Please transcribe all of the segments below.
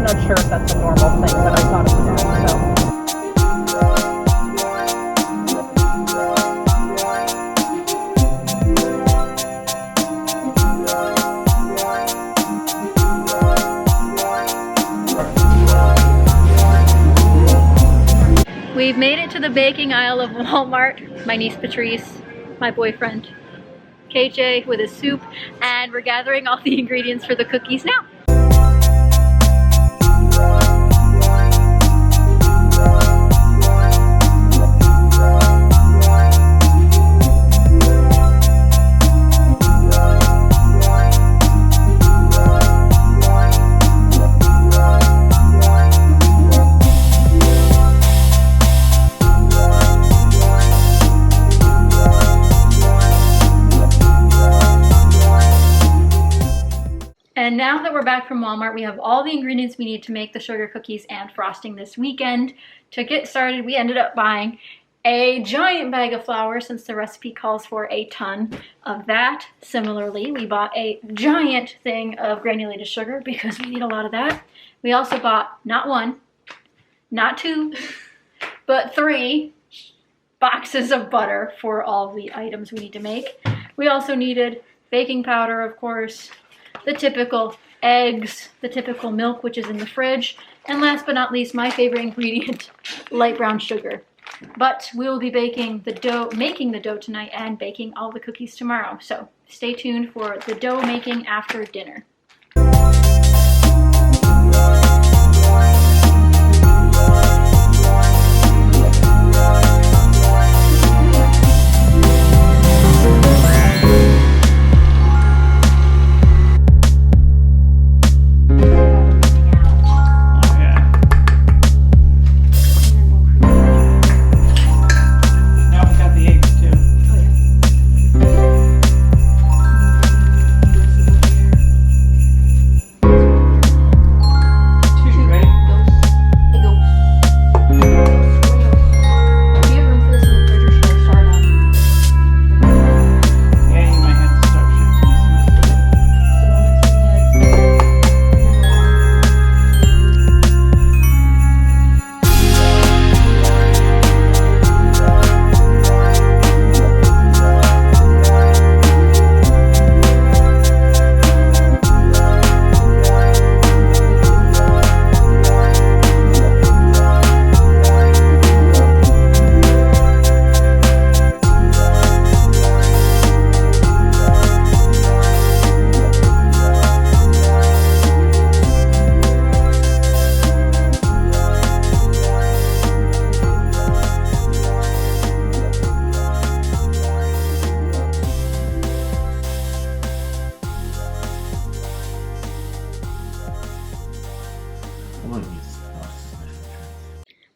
not sure if that's a normal thing, but I thought it was wrong, so. We've made it to the baking aisle of Walmart. My niece Patrice, my boyfriend KJ with his soup, and we're gathering all the ingredients for the cookies now. And now that we're back from Walmart, we have all the ingredients we need to make the sugar cookies and frosting this weekend. To get started, we ended up buying a giant bag of flour since the recipe calls for a ton of that. Similarly, we bought a giant thing of granulated sugar because we need a lot of that. We also bought not one, not two, but 3 boxes of butter for all the items we need to make. We also needed baking powder, of course, the typical eggs, the typical milk, which is in the fridge, and last but not least, my favorite ingredient, light brown sugar. But we will be making the dough tonight and baking all the cookies tomorrow. So stay tuned for the dough making after dinner.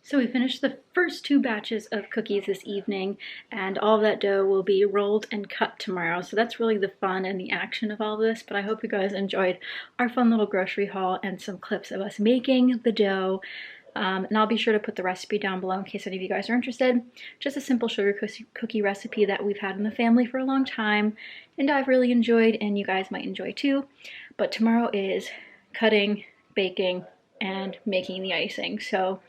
So we finished the first 2 batches of cookies this evening, and all of that dough will be rolled and cut tomorrow. So that's really the fun and the action of all this, but I hope you guys enjoyed our fun little grocery haul and some clips of us making the dough. And I'll be sure to put the recipe down below in case any of you guys are interested. Just a simple sugar cookie recipe that we've had in the family for a long time, and I've really enjoyed, and you guys might enjoy too. But tomorrow is cutting, baking, and making the icing. So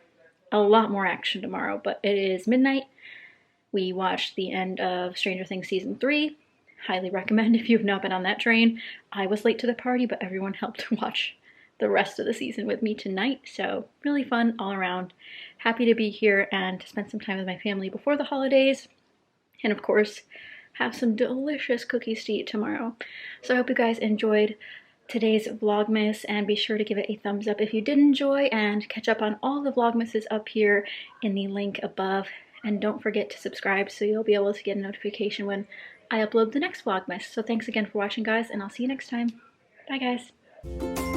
a lot more action tomorrow, but it is midnight. We watched the end of Stranger Things Season 3. Highly recommend if you've not been on that train. I was late to the party, but everyone helped watch the rest of the season with me tonight. So really fun all around. Happy to be here and to spend some time with my family before the holidays. And of course, have some delicious cookies to eat tomorrow. So I hope you guys enjoyed today's Vlogmas, and be sure to give it a thumbs up if you did enjoy, and catch up on all the Vlogmases up here in the link above. And don't forget to subscribe so you'll be able to get a notification when I upload the next Vlogmas. So thanks again for watching, guys, and I'll see you next time. Bye, guys.